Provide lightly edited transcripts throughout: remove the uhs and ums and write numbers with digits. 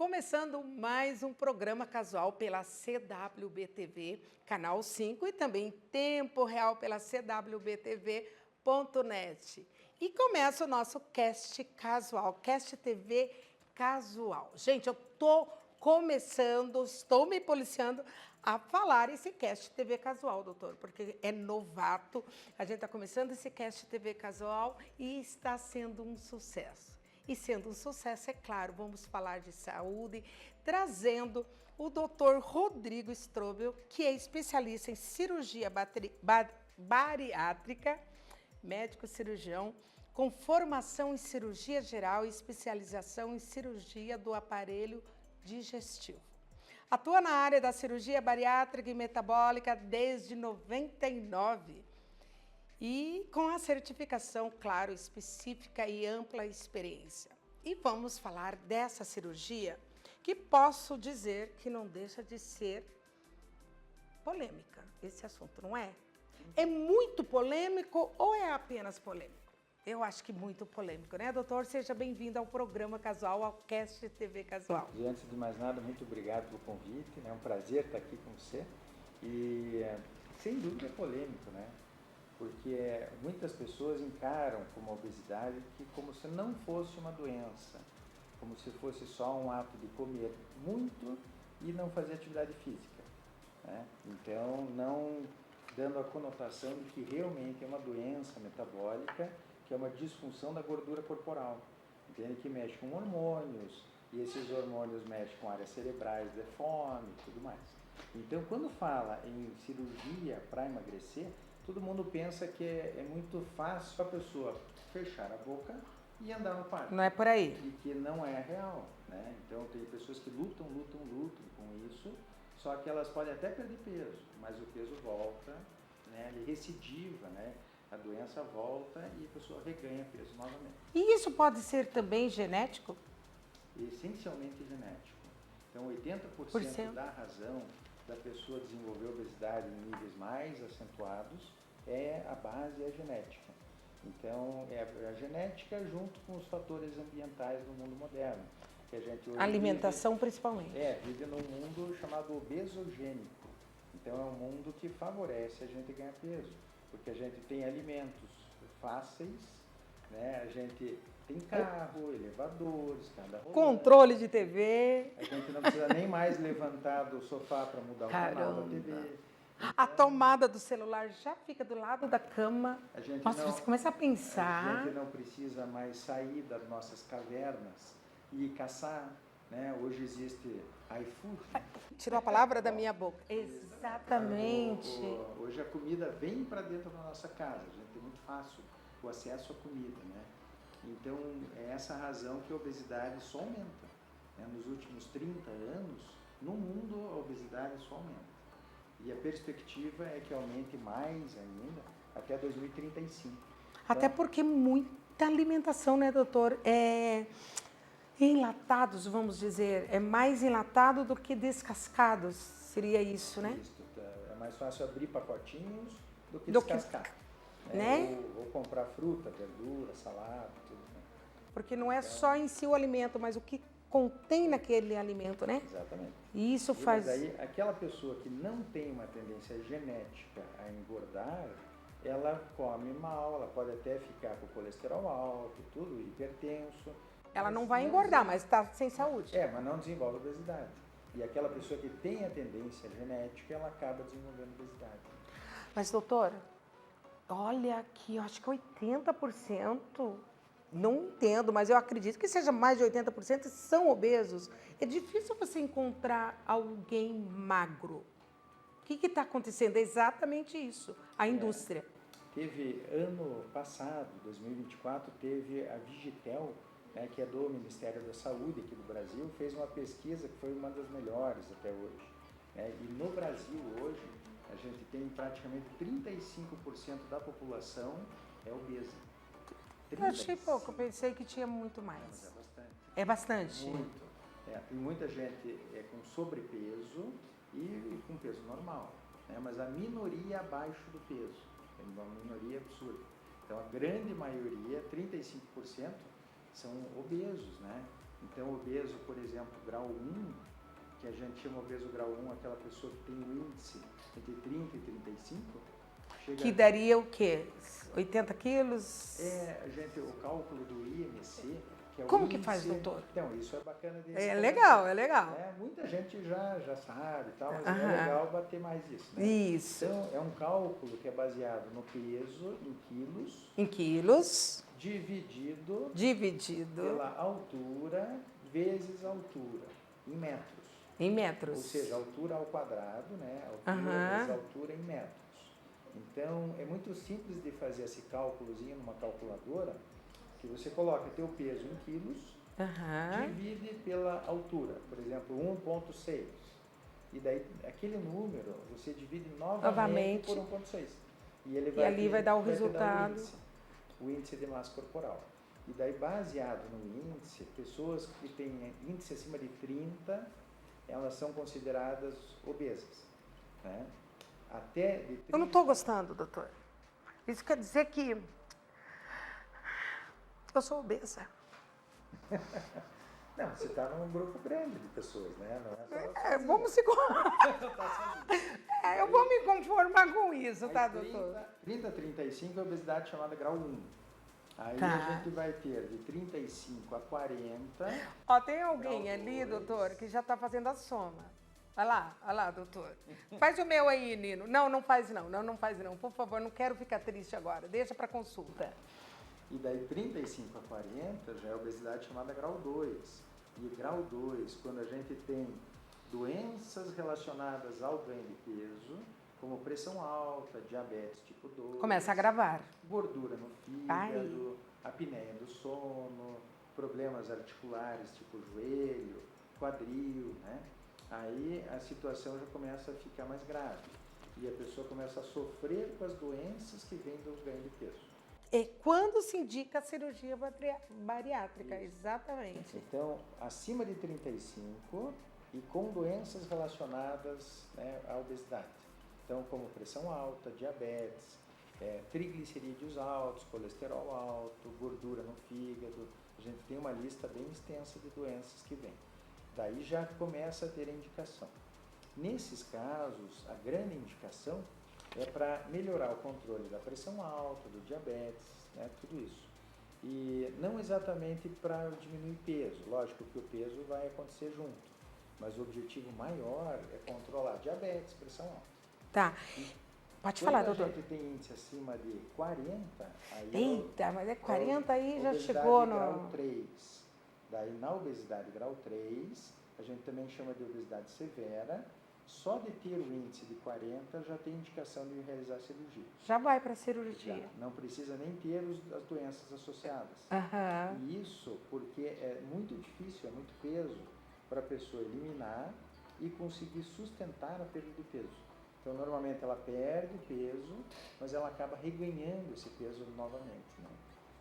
Começando mais um programa casual pela CWB-TV, Canal 5 e também em tempo real pela CWB-TV.net. E começa o nosso Cast Casual, Cast TV Casual. Gente, eu estou me policiando a falar esse Cast TV Casual, doutor, porque é novato. A gente está começando esse Cast TV Casual e está sendo um sucesso. E sendo um sucesso, é claro, vamos falar de saúde, trazendo o Dr. Rodrigo Strobel, que é especialista em cirurgia bariátrica, médico cirurgião, com formação em cirurgia geral e especialização em cirurgia do aparelho digestivo. Atua na área da cirurgia bariátrica e metabólica desde 99. E com a certificação, claro, específica e ampla experiência. E vamos falar dessa cirurgia que posso dizer que não deixa de ser polêmica, esse assunto, não é? É muito polêmico ou é apenas polêmico? Eu acho que muito polêmico, né, doutor? Seja bem-vindo ao programa Casual, ao Cast TV Casual. E antes de mais nada, muito obrigado pelo convite, é um prazer estar aqui com você. E sem dúvida é polêmico, né? Porque muitas pessoas encaram como a obesidade como se não fosse uma doença, como se fosse só um ato de comer muito e não fazer atividade física, né? Então, não dando a conotação de que realmente é uma doença metabólica, que é uma disfunção da gordura corporal, entende? Que mexe com hormônios, e esses hormônios mexem com áreas cerebrais de fome e tudo mais. Então, quando fala em cirurgia para emagrecer, todo mundo pensa que é muito fácil a pessoa fechar a boca e andar no parque. Não é por aí. E que não é real, né? Então tem pessoas que lutam com isso, só que elas podem até perder peso, mas o peso volta, né? Ele recidiva, né? A doença volta e a pessoa reganha peso novamente. E isso pode ser também genético? Essencialmente genético. Então 80% da razão da pessoa desenvolver obesidade em níveis mais acentuados, a base é a genética. Então, é a genética junto com os fatores ambientais do mundo moderno. Que a gente hoje alimentação principalmente. Vive num mundo chamado obesogênico. Então, é um mundo que favorece a gente ganhar peso, porque a gente tem alimentos fáceis, né? A gente tem carro, elevadores, escada rolante, controle de TV. A gente não precisa nem mais levantar do sofá para mudar o canal da TV. Então, a tomada do celular já fica do lado da cama. Nossa, você começa a pensar. A gente não precisa mais sair das nossas cavernas e caçar, né? Hoje existe iFood. Tirou a palavra da minha boca. Exatamente. Hoje a comida vem para dentro da nossa casa. A gente tem muito fácil o acesso à comida, né? Então, é essa razão que a obesidade só aumenta, né? Nos últimos 30 anos, no mundo, a obesidade só aumenta. E a perspectiva é que aumente mais ainda até 2035. Até porque muita alimentação, né, doutor? Enlatados, vamos dizer. É mais enlatado do que descascados. Seria isso, né? Isso, é mais fácil abrir pacotinhos do que descascar. Né? Ou comprar fruta, verdura, salada, tudo. Né? Porque não é só em si o alimento, mas o que contém naquele alimento, né? Exatamente. E isso faz... Mas aí, aquela pessoa que não tem uma tendência genética a engordar, ela come mal, ela pode até ficar com colesterol alto, tudo, hipertenso. Ela não vai engordar, mas está sem saúde. Mas não desenvolve obesidade. E aquela pessoa que tem a tendência genética, ela acaba desenvolvendo obesidade. Mas, doutora, olha aqui, eu acho que 80%, não entendo, mas eu acredito que seja mais de 80% são obesos. É difícil você encontrar alguém magro. O que está acontecendo? É exatamente isso, a indústria. Teve, ano passado, 2024, teve a Vigitel, né, que é do Ministério da Saúde aqui do Brasil, fez uma pesquisa que foi uma das melhores até hoje. E no Brasil hoje, a gente tem praticamente 35% da população obesa. Eu achei pouco, eu pensei que tinha muito mais. Mas é bastante. É bastante? Muito. Tem muita gente com sobrepeso e com peso normal, né? Mas a minoria abaixo do peso, é uma minoria absurda. Então a grande maioria, 35%, são obesos, né? Então, obeso, por exemplo, grau 1, que a gente chama obeso grau 1, aquela pessoa que tem o índice entre 30 e 35, chega... Que daria o quê? 80 quilos? O cálculo do IMC, que é o Como índice... que faz, doutor? Então, isso é bacana de É legal, é conhecer, legal. né? Muita gente já sabe e tal, mas é legal bater mais isso, né? Isso. Então, é um cálculo que é baseado no peso em quilos. Em quilos. Dividido pela altura vezes altura, em metros. Em metros. Ou seja, altura ao quadrado, né? Altura vezes altura em metros. Então, é muito simples de fazer esse cálculozinho numa calculadora, que você coloca teu peso em quilos, divide pela altura, por exemplo, 1,6. E daí, aquele número, você divide novamente por 1,6. E ali vai dar o resultado. O índice de massa corporal. E daí, baseado no índice, pessoas que têm índice acima de 30, elas são consideradas obesas, né? Até de 30... Eu não estou gostando, doutor. Isso quer dizer que eu sou obesa. Não, você está num grupo grande de pessoas, né? Não é só vamos se... eu vou me conformar com isso, tá, doutor? 30 a 35 é obesidade chamada grau 1. Aí a gente vai ter de 35 a 40. Ó, tem alguém ali, doutor, que já está fazendo a soma. Olha lá, doutor. Faz o meu aí, Nino. Não faz não. Não faz não. Por favor, não quero ficar triste agora. Deixa para consulta. E daí 35 a 40 já é obesidade chamada grau 2. E grau 2, quando a gente tem doenças relacionadas ao ganho de peso, como pressão alta, diabetes tipo 2. Começa a agravar. Gordura no fígado, apneia do sono, problemas articulares tipo joelho, quadril, né? Aí a situação já começa a ficar mais grave. E a pessoa começa a sofrer com as doenças que vêm do ganho de peso. É quando se indica a cirurgia bariátrica, isso. Exatamente. Então, acima de 35 e com doenças relacionadas, né, à obesidade. Então, como pressão alta, diabetes, triglicerídeos altos, colesterol alto, gordura no fígado. A gente tem uma lista bem extensa de doenças que vêm. Daí já começa a ter a indicação. Nesses casos, a grande indicação é para melhorar o controle da pressão alta, do diabetes, né, tudo isso. E não exatamente para diminuir peso, lógico que o peso vai acontecer junto, mas o objetivo maior é controlar diabetes, pressão alta. Tá. Pode falar, doutor. Quando a gente tem índice acima de 40, aí... Eita, mas 40 aí já chegou no... grau 3. Daí, na obesidade grau 3, a gente também chama de obesidade severa. Só de ter o índice de 40 já tem indicação de realizar cirurgia. Já vai para a cirurgia. Já, não precisa nem ter as doenças associadas. E isso porque é muito difícil, é muito peso para a pessoa eliminar e conseguir sustentar a perda de peso. Então, normalmente ela perde peso, mas ela acaba reganhando esse peso novamente, né?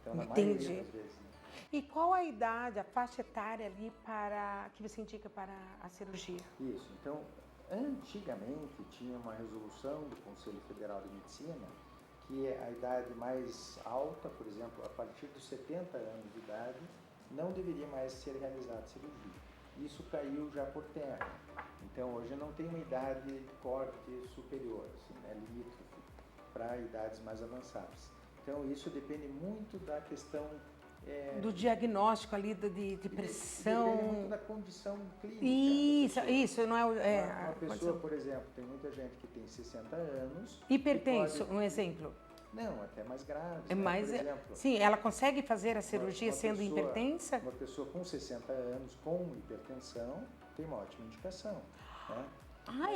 Então, na maioria das vezes. Né? E qual a idade, a faixa etária ali que você indica para a cirurgia? Isso. Então, antigamente tinha uma resolução do Conselho Federal de Medicina que a idade mais alta, por exemplo, a partir dos 70 anos de idade, não deveria mais ser realizada cirurgia. Isso caiu já por terra. Então, hoje não tem uma idade de corte superior, assim, né, limítrofe, para idades mais avançadas. Então, isso depende muito da questão... do diagnóstico ali de pressão. Depende muito da condição clínica. Isso não é... uma pessoa, por exemplo, tem muita gente que tem 60 anos... Hipertenso, um exemplo. Não, até mais grave. É mais, por exemplo, sim, ela consegue fazer a cirurgia sendo hipertensa? Uma pessoa com 60 anos com hipertensão tem uma ótima indicação, né?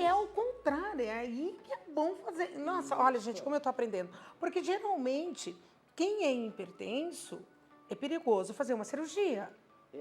É o contrário, é aí que é bom fazer. Nossa, olha, gente, como eu estou aprendendo. Porque geralmente, quem é hipertenso, é perigoso fazer uma cirurgia.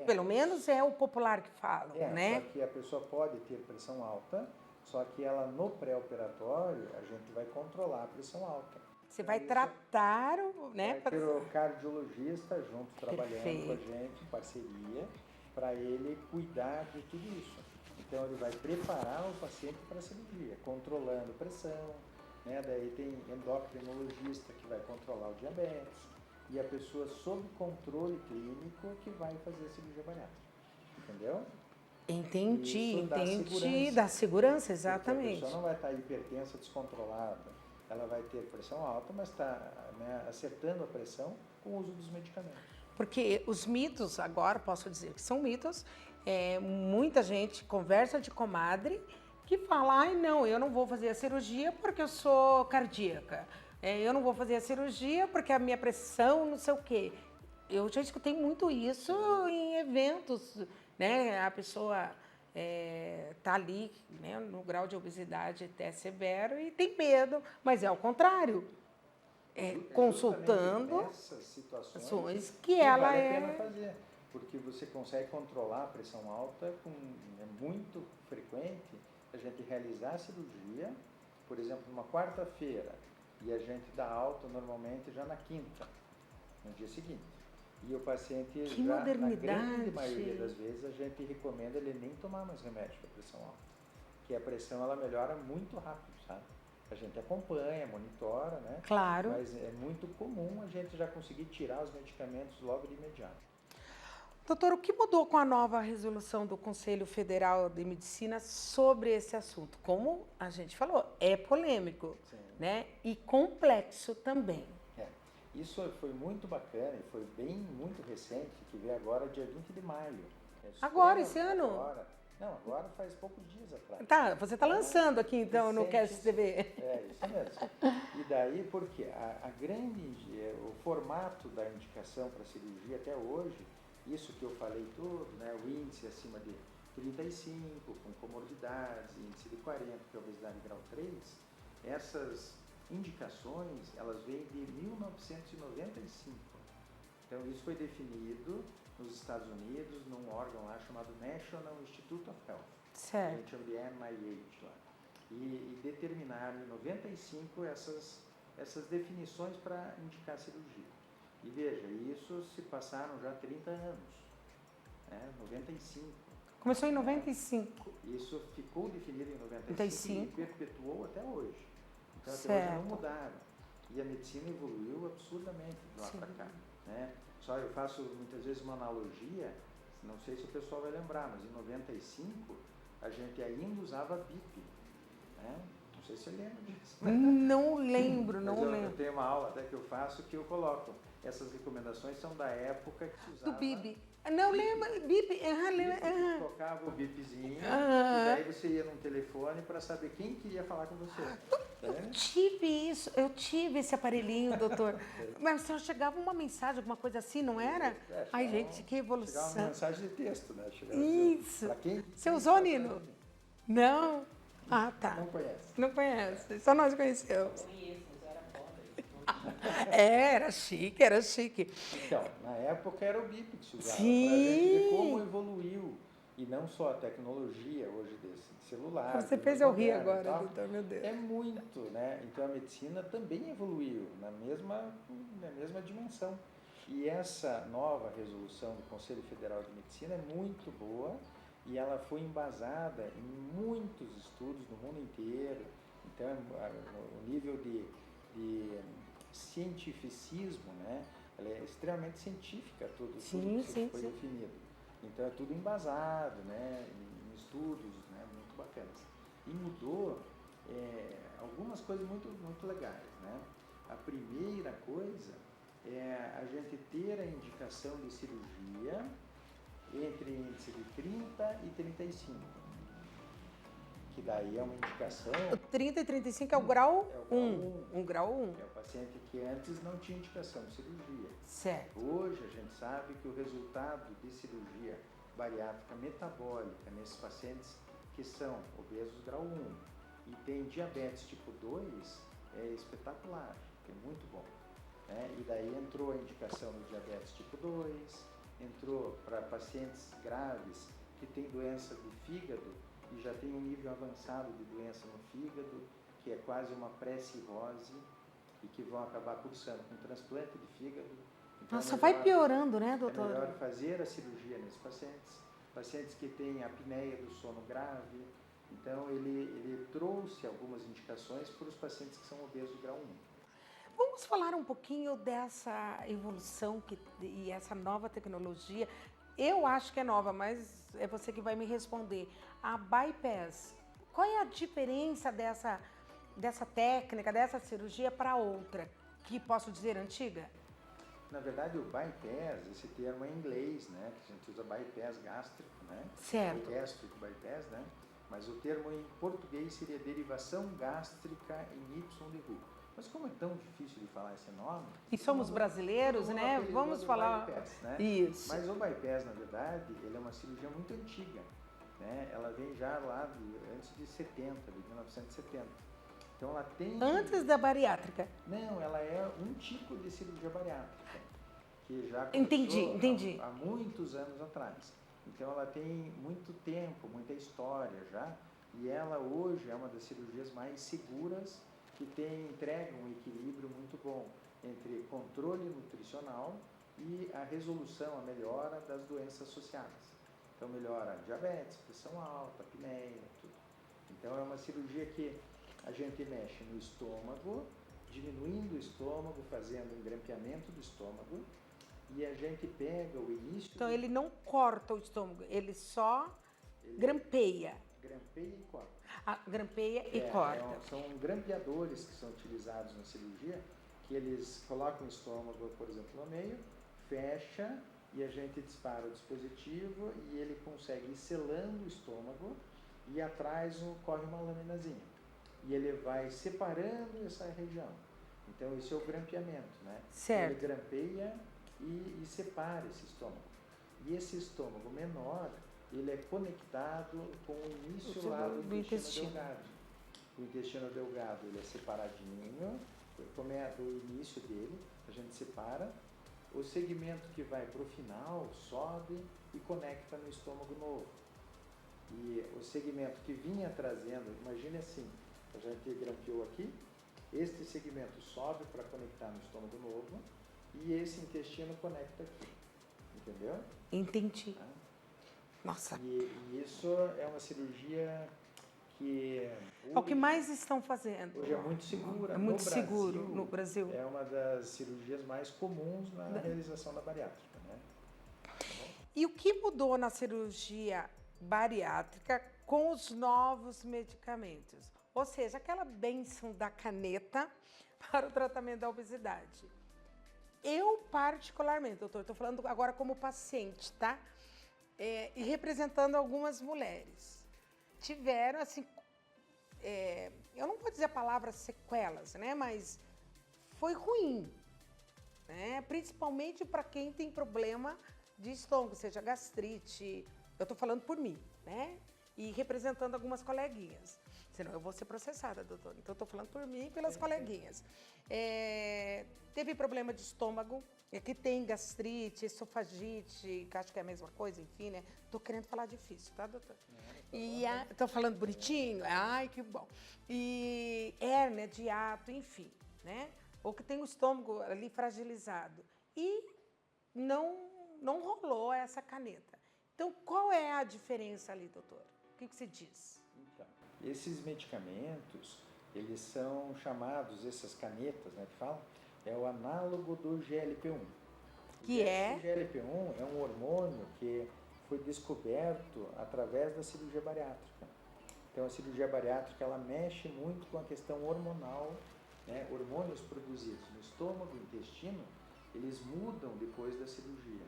Pelo menos é o popular que fala, né? Só que a pessoa pode ter pressão alta, só que ela no pré-operatório, a gente vai controlar a pressão alta. Você vai tratar, né? Vai ter o cardiologista junto, trabalhando com a gente, em parceria, para ele cuidar de tudo isso. Então, ele vai preparar o paciente para a cirurgia, controlando pressão, né? Daí tem endocrinologista que vai controlar o diabetes, e a pessoa sob controle clínico que vai fazer a cirurgia bariátrica. entendeu? Entendi, Isso dá entendi. segurança. Dá segurança, Porque a exatamente. pessoa não vai estar hipertensa, descontrolada, ela vai ter pressão alta, mas está, né, acertando a pressão com o uso dos medicamentos. Porque os mitos, agora posso dizer que são mitos, muita gente conversa de comadre que fala, ai não, eu não vou fazer a cirurgia porque eu sou cardíaca, eu não vou fazer a cirurgia porque a minha pressão não sei o quê. Eu já escutei muito isso em eventos, né? A pessoa está ali, né, no grau de obesidade até severo e tem medo, mas é ao contrário. Consultando nessas situações que ela vale a pena fazer, porque você consegue controlar a pressão alta, é muito frequente a gente realizar a cirurgia, por exemplo, numa quarta-feira, e a gente dá alta normalmente já na quinta, no dia seguinte. E o paciente, já na grande maioria das vezes, a gente recomenda ele nem tomar mais remédio para pressão alta, porque a pressão ela melhora muito rápido, sabe? A gente acompanha, monitora, né? Claro. Mas é muito comum a gente já conseguir tirar os medicamentos logo de imediato. Doutor, o que mudou com a nova resolução do Conselho Federal de Medicina sobre esse assunto? Como a gente falou, é polêmico, sim, né? E complexo também. Isso foi muito bacana e foi muito recente, que veio agora dia 20 de maio. Agora, esse ano? Não, agora faz poucos dias atrás. Tá, você está lançando aqui então no Cast TV. Isso mesmo. E daí, porque o formato da indicação para cirurgia até hoje, isso que eu falei tudo, né, o índice acima de 35, com comorbidades, índice de 40, que é obesidade grau 3, essas indicações, elas vêm de 1995. Então, isso foi definido nos Estados Unidos, num órgão lá chamado National Institute of Health. Certo. A gente chama de NIH lá. E determinaram em 95 essas definições para indicar cirurgia. E veja, isso se passaram já 30 anos, 95. Começou em 95. Isso ficou definido em 95 e perpetuou até hoje. Então, até hoje não mudaram. E a medicina evoluiu absurdamente de lá para cá, né? Só eu faço muitas vezes uma analogia, não sei se o pessoal vai lembrar, mas em 95 a gente ainda usava BIP, né? Não sei se você lembra disso. Não lembro, não lembro. Eu tenho uma aula até que eu faço que eu coloco. Essas recomendações são da época que se usava... Do BIP. Não, lembra, BIP, lembra. Tocava o BIPzinho, e daí você ia num telefone para saber quem queria falar com você. Eu tive esse aparelhinho, doutor. Mas só chegava uma mensagem, alguma coisa assim, não era? Ai, gente, que evolução. Chegava uma mensagem de texto, né? Isso. Você usou, Nino? Não? Ah, tá. Não conhece. Não conhece, só nós conhecemos. Era chique, era chique. Então, na época era o BIP que se usava, para a gente ver como evoluiu. E não só a tecnologia hoje desse celular. Você fez eu rir agora, doutor, meu Deus. É muito, né? Então a medicina também evoluiu na mesma dimensão. E essa nova resolução do Conselho Federal de Medicina é muito boa e ela foi embasada em muitos estudos do mundo inteiro. Então, o nível de cientificismo, né? Ela é extremamente científica, tudo que foi definido. Então, é tudo embasado, né? Em estudos, né? Muito bacanas. E mudou algumas coisas muito, muito legais, né? A primeira coisa é a gente ter a indicação de cirurgia entre índice de 30 e 35. Que daí é uma indicação... 30 e 35 é o grau 1. Um grau 1. É o paciente que antes não tinha indicação de cirurgia. Certo. Hoje a gente sabe que o resultado de cirurgia bariátrica metabólica nesses pacientes que são obesos grau 1 e têm diabetes tipo 2 é espetacular, é muito bom. E daí entrou a indicação do diabetes tipo 2, entrou para pacientes graves que têm doença do fígado e já tem um nível avançado de doença no fígado, que é quase uma pré-cirrose e que vão acabar cursando com transplante de fígado. Então, nossa, vai piorando, né, doutor? É melhor fazer a cirurgia nesses pacientes que têm apneia do sono grave. Então, ele trouxe algumas indicações para os pacientes que são obesos grau 1. Vamos falar um pouquinho dessa evolução e essa nova tecnologia Eu acho que é nova, mas é você que vai me responder. A bypass, qual é a diferença dessa técnica, dessa cirurgia para outra, que posso dizer antiga? Na verdade, o bypass, esse termo é em inglês, né? Que a gente usa bypass gástrico, né? Certo. O gastric bypass, né? Mas o termo em português seria derivação gástrica em Y de Ru. Mas como é tão difícil de falar esse nome... E somos brasileiros, né? Vamos falar... Bypass, né? Isso. Mas o bypass, na verdade, ele é uma cirurgia muito antiga, né? Ela vem já lá antes de 70, de 1970. Então ela tem... Antes da bariátrica. Não, ela é um tipo de cirurgia bariátrica, que já Entendi. Há muitos anos atrás. Então ela tem muito tempo, muita história já, e ela hoje é uma das cirurgias mais seguras, que entrega um equilíbrio muito bom entre controle nutricional e a resolução, a melhora das doenças associadas. Então melhora diabetes, pressão alta, apneia, tudo. Então é uma cirurgia que a gente mexe no estômago, diminuindo o estômago, fazendo um grampeamento do estômago, e a gente pega o início... Então ele não corta o estômago, ele só grampeia. Grampeia e corta. Grampeia e corta. São grampeadores que são utilizados na cirurgia, que eles colocam o estômago, por exemplo, no meio, fecha e a gente dispara o dispositivo e ele consegue ir selando o estômago e atrás corre uma laminazinha. E ele vai separando essa região. Então, esse é o grampeamento, né? Certo. Ele grampeia e separa esse estômago. E esse estômago menor, ele é conectado com o início lá do intestino delgado. O intestino delgado, ele é separadinho, como é do início dele, a gente separa. O segmento que vai para o final sobe e conecta no estômago novo. E o segmento que vinha trazendo, imagine assim, a gente grampeou aqui, este segmento sobe para conectar no estômago novo e esse intestino conecta aqui, entendeu? Entendi. Tá? Nossa. E isso é uma cirurgia que... É o que mais estão fazendo. Hoje é muito segura. É muito seguro no Brasil. É uma das cirurgias mais comuns na realização da bariátrica, né? E o que mudou na cirurgia bariátrica com os novos medicamentos? Ou seja, aquela bênção da caneta para o tratamento da obesidade. Eu, particularmente, doutor, estou falando agora como paciente, tá? E representando algumas mulheres. Tiveram, assim, eu não vou dizer a palavra sequelas, né? Mas foi ruim, né? Principalmente para quem tem problema de estômago, seja gastrite. Eu estou falando por mim, né? E representando algumas coleguinhas. Senão eu vou ser processada, doutor. Então, eu estou falando por mim e pelas coleguinhas. Teve problema de estômago, que tem gastrite, esofagite, que acho que é a mesma coisa, enfim, né? Estou querendo falar difícil, tá, doutor? E estou falando bonitinho? Ai, que bom. E hérnia de hiato, enfim, né? Ou que tem o estômago ali fragilizado. E não rolou essa caneta. Então, qual é a diferença ali, doutor? O que você diz? Então, esses medicamentos, eles são chamados, essas canetas, né, que falam, é o análogo do GLP-1. O GLP-1 é um hormônio que foi descoberto através da cirurgia bariátrica. Então, a cirurgia bariátrica, ela mexe muito com a questão hormonal, né? Hormônios produzidos no estômago, no intestino, eles mudam depois da cirurgia.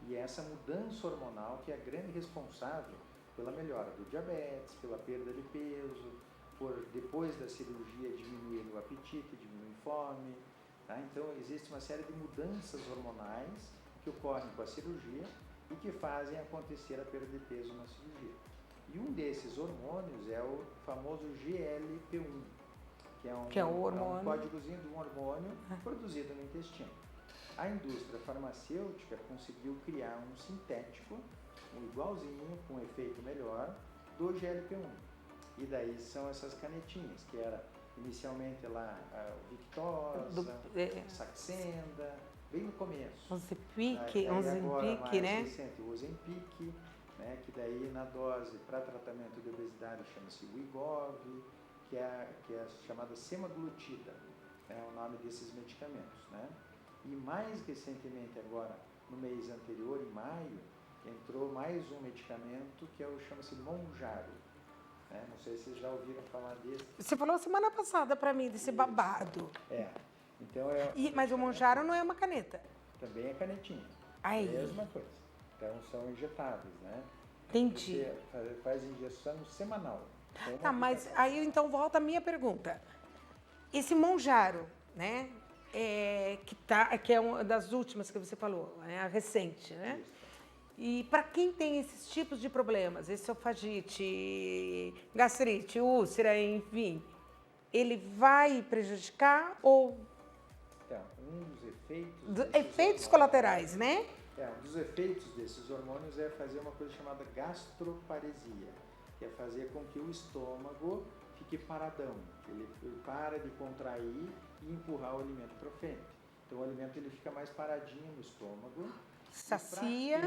E é essa mudança hormonal que é a grande responsável pela melhora do diabetes, pela perda de peso, por depois da cirurgia diminuir o apetite, diminuir a fome. Tá? Então, existe uma série de mudanças hormonais que ocorrem com a cirurgia e que fazem acontecer a perda de peso na cirurgia. E um desses hormônios é o famoso GLP-1, que é um códigozinho de um hormônio produzido no intestino. A indústria farmacêutica conseguiu criar um sintético, igualzinho, com um efeito melhor, do GLP-1. E daí são essas canetinhas, que era inicialmente lá o Victoza, Saxenda, bem no começo. Ozempic, né? Recente, o Ozempic, né? Que daí na dose para tratamento de obesidade chama-se Wegovy, que é chamada semaglutida, é o nome desses medicamentos, né? E mais recentemente agora, no mês anterior, em maio, entrou mais um medicamento que chama-se Mounjaro. Né? Não sei se vocês já ouviram falar desse. Você falou semana passada para mim desse babado. Então mas o Mounjaro não é uma caneta. Também é canetinha. Aí. Mesma coisa. Então são injetáveis, né? Entendi. Você faz injeção semanal. Tá, mas aí então volta a minha pergunta. Esse Mounjaro, né? Que é uma das últimas que você falou, a recente, né? Isso. E para quem tem esses tipos de problemas, esofagite, gastrite, úlcera, enfim, ele vai prejudicar ou... Então, um dos efeitos... efeitos colaterais, né? Um dos efeitos desses hormônios é fazer uma coisa chamada gastroparesia, que é fazer com que o estômago fique paradão. Ele para de contrair e empurrar o alimento para frente. Então, o alimento ele fica mais paradinho no estômago. Sacia.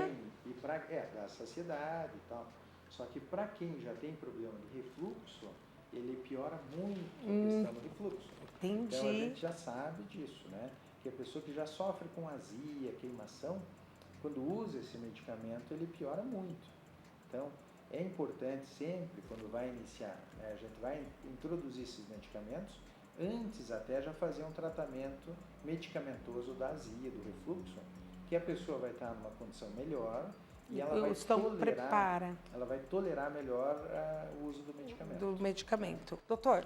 Dá saciedade e tal. Só que para quem já tem problema de refluxo, ele piora muito a questão do refluxo. Entendi. Então a gente já sabe disso, né? Que a pessoa que já sofre com azia, queimação, quando usa esse medicamento, ele piora muito. Então é importante sempre, quando vai iniciar, né, a gente vai introduzir esses medicamentos, antes até já fazer um tratamento medicamentoso da azia, do refluxo, que a pessoa vai estar numa condição melhor e ela vai tolerar melhor o uso do medicamento. Doutor,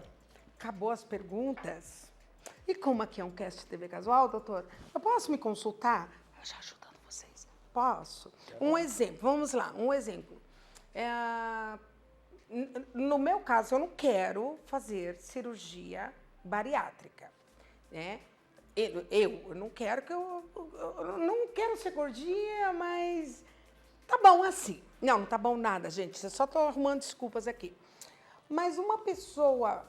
acabou as perguntas. E como aqui é um cast TV casual, doutor, eu posso me consultar? Já ajudando vocês. Posso? Um exemplo, vamos lá, um exemplo. No meu caso, eu não quero fazer cirurgia bariátrica, né? Eu não quero eu não quero ser gordinha, mas tá bom assim. Não tá bom nada, gente. Eu só tô arrumando desculpas aqui. Mas uma pessoa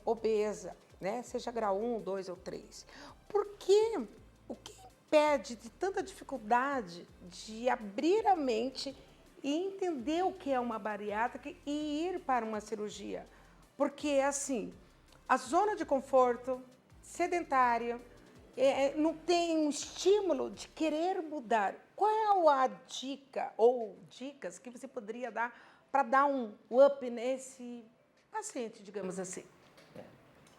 obesa, né? Seja grau 1, 2 ou 3, o que impede de tanta dificuldade de abrir a mente e entender o que é uma bariátrica e ir para uma cirurgia? Porque, assim, a zona de conforto, sedentária, não tem um estímulo de querer mudar. Qual a dica ou dicas que você poderia dar para dar um up nesse paciente, digamos assim?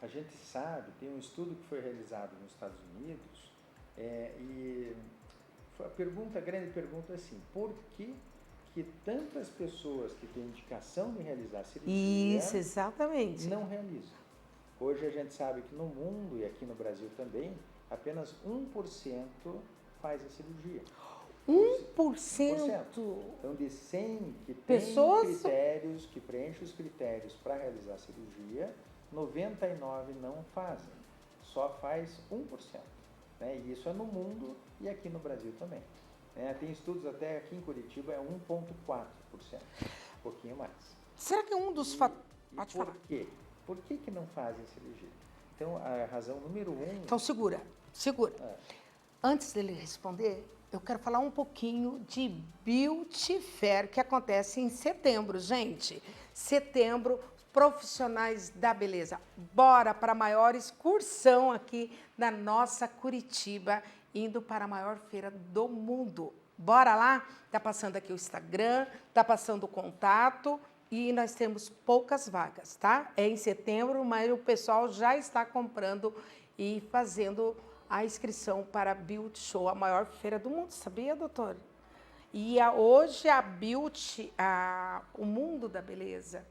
A gente sabe, tem um estudo que foi realizado nos Estados Unidos e a grande pergunta é assim, por que tantas pessoas que têm indicação de realizar cirurgia Isso, exatamente. não realizam? Hoje a gente sabe que no mundo e aqui no Brasil também, apenas 1% faz a cirurgia. 1%? Então, de 100 que que preenchem os critérios para realizar a cirurgia, 99 não fazem. Só faz 1%. Né? E isso é no mundo e aqui no Brasil também. Tem estudos até aqui em Curitiba, é 1,4%. Um pouquinho mais. Será que um dos fatores... Pode falar. Por quê? Por que não fazem cirurgia? Então, a razão número 1... Então, segura. Antes dele responder, eu quero falar um pouquinho de Beauty Fair, que acontece em setembro, gente. Setembro, profissionais da beleza. Bora para a maior excursão aqui da nossa Curitiba, indo para a maior feira do mundo. Bora lá? Tá passando aqui o Instagram, tá passando o contato e nós temos poucas vagas, tá? É em setembro, mas o pessoal já está comprando e fazendo a inscrição para a Beauty Show, a maior feira do mundo, sabia, doutor? E hoje a Beauty, o mundo da beleza,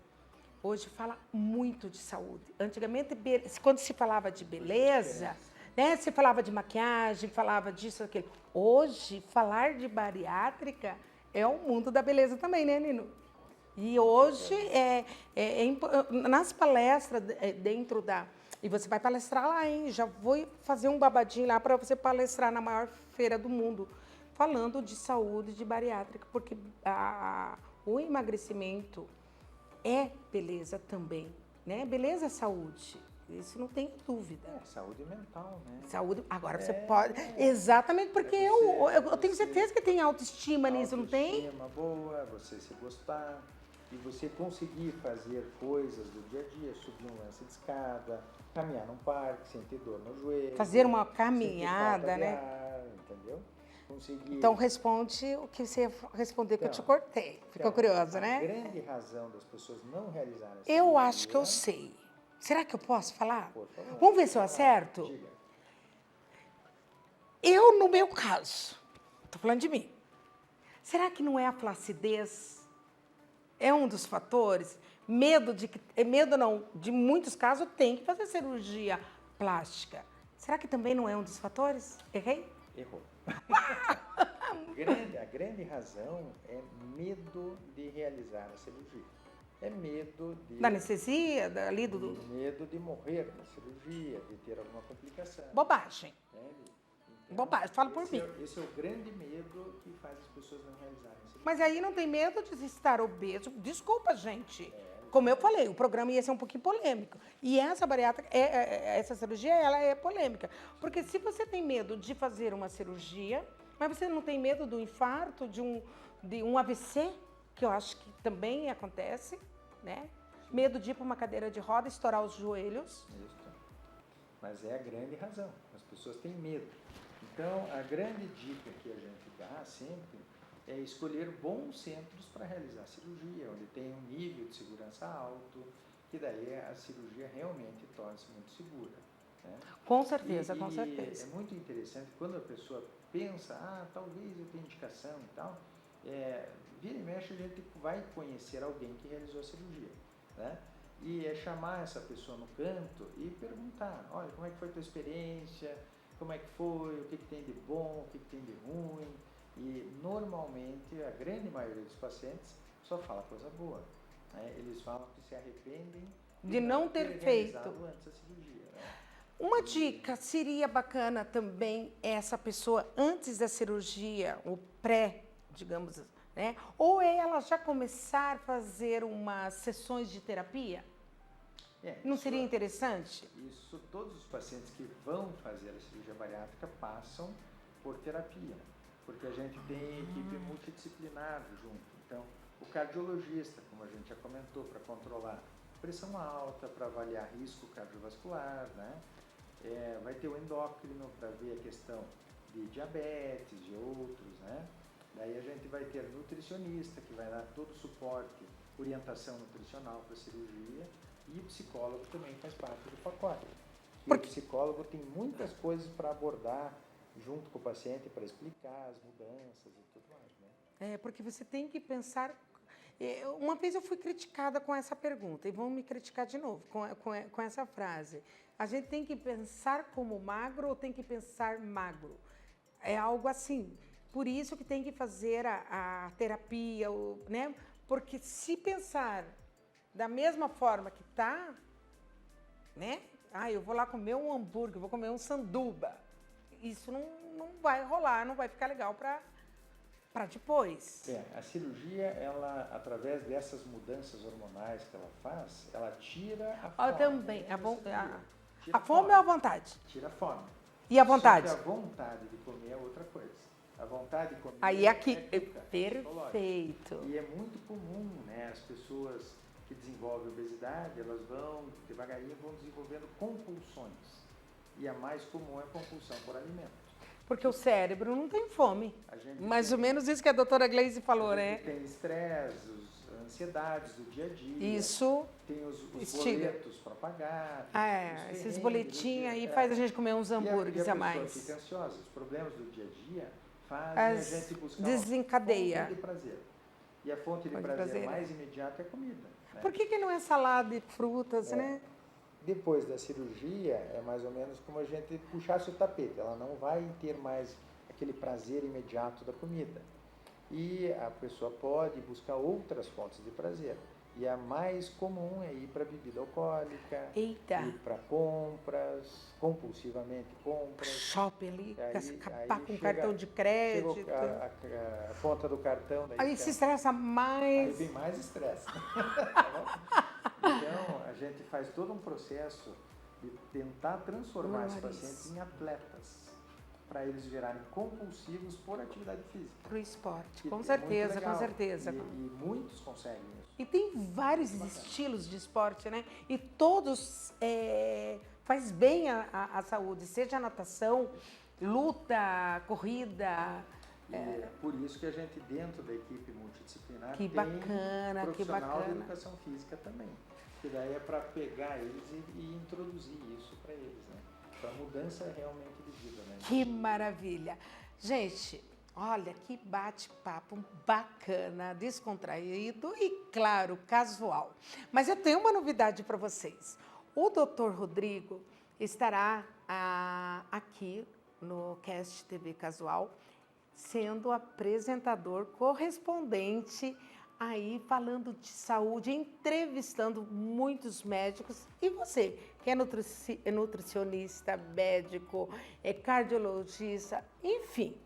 hoje fala muito de saúde. Antigamente, quando se falava de beleza, né, se falava de maquiagem, falava disso, aquilo. Hoje, falar de bariátrica é o mundo da beleza também, né, Nino? E hoje, nas palestras dentro da... E você vai palestrar lá, hein? Já vou fazer um babadinho lá para você palestrar na maior feira do mundo, falando de saúde, de bariátrica, porque o emagrecimento é beleza também, né? Beleza é saúde, isso não tem dúvida. Saúde mental, né? Saúde, agora você pode... Exatamente, porque eu tenho certeza que tem autoestima nisso, não tem? Autoestima boa, você se gostar, e você conseguir fazer coisas do dia a dia, subir um lance de escada, caminhar num parque sem ter dor no joelho. Fazer uma caminhada, né? Ar, entendeu? conseguir... Então, responde o que você ia responder, que eu te cortei. Ficou curiosa, né? A grande razão das pessoas não realizarem essa Eu cirurgia... acho que eu sei. Será que eu posso falar? Por favor. Vamos ver se eu acerto? Diga. Eu, no meu caso, estou falando de mim. Será que não é a flacidez? É um dos fatores? Medo de que... Medo não, de muitos casos tem que fazer cirurgia plástica. Será que também não é um dos fatores? Errei? Errou. A grande razão é medo de realizar a cirurgia. É medo de... Da anestesia, Medo de morrer na cirurgia, de ter alguma complicação. Bobagem. Entende? Então, Bobagem, fala por mim. Esse é o grande medo que faz as pessoas não realizarem a cirurgia. Mas aí não tem medo de estar obeso. Desculpa, gente. Como eu falei, o programa ia ser um pouquinho polêmico. E essa bariátrica, essa cirurgia, ela é polêmica. Porque se você tem medo de fazer uma cirurgia, mas você não tem medo do infarto, de um AVC, que eu acho que também acontece, né? Medo de ir para uma cadeira de roda, estourar os joelhos. Isso. Mas é a grande razão. As pessoas têm medo. Então, a grande dica que a gente dá sempre é escolher bons centros para realizar a cirurgia, onde tem um nível de segurança alto, que daí a cirurgia realmente torna-se muito segura. Né? Com certeza, com E certeza. é muito interessante quando a pessoa pensa, talvez eu tenha indicação e tal, vira e mexe a gente vai conhecer alguém que realizou a cirurgia. Né? E é chamar essa pessoa no canto e perguntar, olha, como é que foi a tua experiência, como é que foi, o que tem de bom, o que tem de ruim. E normalmente a grande maioria dos pacientes só fala coisa boa. Né? Eles falam que se arrependem de não ter feito antes da cirurgia. Né? Uma dica seria bacana também essa pessoa antes da cirurgia, o pré, digamos, né? Ou ela já começar a fazer umas sessões de terapia? Não seria interessante? Isso, todos os pacientes que vão fazer a cirurgia bariátrica passam por terapia, porque a gente tem equipe multidisciplinar junto. Então, o cardiologista, como a gente já comentou, para controlar pressão alta, para avaliar risco cardiovascular, né? Vai ter o endócrino para ver a questão de diabetes e outros, né? Daí a gente vai ter nutricionista, que vai dar todo o suporte, orientação nutricional para a cirurgia, e o psicólogo também faz parte do pacote. E o psicólogo tem muitas coisas para abordar junto com o paciente, para explicar as mudanças e tudo mais, né? Porque você tem que pensar... Uma vez eu fui criticada com essa pergunta, e vão me criticar de novo com essa frase. A gente tem que pensar como magro ou tem que pensar magro? É algo assim. Por isso que tem que fazer a terapia, né? Porque se pensar da mesma forma que está, né? Eu vou lá comer um hambúrguer, vou comer um sanduba. Isso não vai rolar, não vai ficar legal para depois. A cirurgia, ela, através dessas mudanças hormonais que ela faz, ela tira a fome. Também, a fome ou a vontade? Tira a fome. E a vontade? Só que a vontade de comer é outra coisa. A vontade de comer perfeito. E é muito comum, né? As pessoas que desenvolvem obesidade, elas vão, devagarinho, vão desenvolvendo compulsões. E a mais comum é a compulsão por alimentos. Porque o cérebro não tem fome. Mais ou menos isso que a doutora Gleise falou, né? Tem estresse, ansiedades do dia a dia. Isso. Tem os boletos para pagar. Esses boletinhos aí faz a gente comer uns hambúrgueres a mais. A pessoa fica ansiosa. Os problemas do dia a dia fazem a gente buscar desencadeia. uma fonte de prazer. E a fonte de prazer mais imediata é a comida. Né? Por que não é salada e frutas, né? Depois da cirurgia, é mais ou menos como a gente puxasse o tapete. Ela não vai ter mais aquele prazer imediato da comida. E a pessoa pode buscar outras fontes de prazer. E a mais comum é ir para bebida alcoólica, ir para compras, compulsivamente compras. Shopping ali, acabar com cartão de crédito. A conta do cartão. Aí se estressa mais. Aí vem mais estresse. Então, a gente faz todo um processo de tentar transformar esses pacientes em atletas, para eles virarem compulsivos por atividade física. Para o esporte, com certeza, com certeza. E muitos conseguem isso. E tem vários estilos de esporte, né? E todos faz bem à saúde, seja natação, luta, corrida, E por isso que a gente, dentro da equipe multidisciplinar, Que tem bacana, que profissional de bacana. educação física também. Que daí é para pegar eles e introduzir isso para eles, né? Para mudança realmente de vida, né? Que maravilha. Gente, olha que bate-papo bacana, descontraído e, claro, casual. Mas eu tenho uma novidade para vocês. O Dr. Rodrigo estará aqui no Cast TV Casual, sendo apresentador correspondente aí falando de saúde, entrevistando muitos médicos. E você, que é nutricionista, médico, é cardiologista, enfim,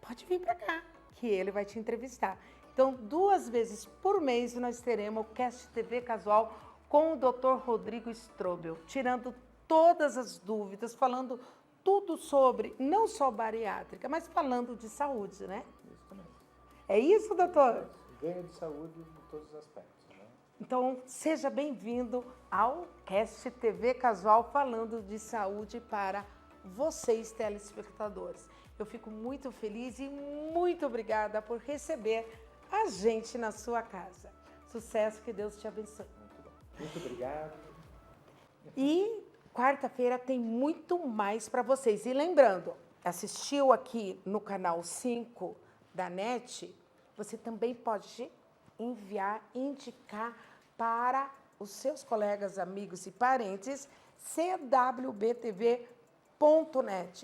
pode vir para cá, que ele vai te entrevistar. Então, 2 vezes por mês nós teremos o Cast TV Casual com o Dr. Rodrigo Strobel, tirando todas as dúvidas, falando tudo sobre, não só bariátrica, mas falando de saúde, né? Isso também. É isso, doutor? Ganho de saúde em todos os aspectos, né? Então, seja bem-vindo ao Cast TV Casual, falando de saúde para vocês, telespectadores. Eu fico muito feliz e muito obrigada por receber a gente na sua casa. Sucesso, que Deus te abençoe. Muito bom. Muito obrigado. E quarta-feira tem muito mais para vocês. E lembrando, assistiu aqui no canal 5 da NET, você também pode enviar, indicar para os seus colegas, amigos e parentes, cwbtv.net,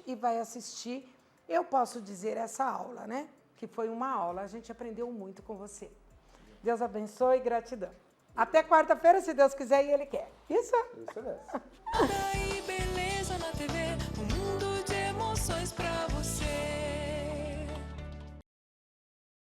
e vai assistir, eu posso dizer, essa aula, né? Que foi uma aula, a gente aprendeu muito com você. Deus abençoe e gratidão. Até quarta-feira, se Deus quiser e Ele quer. Isso? Isso mesmo. Beleza na TV.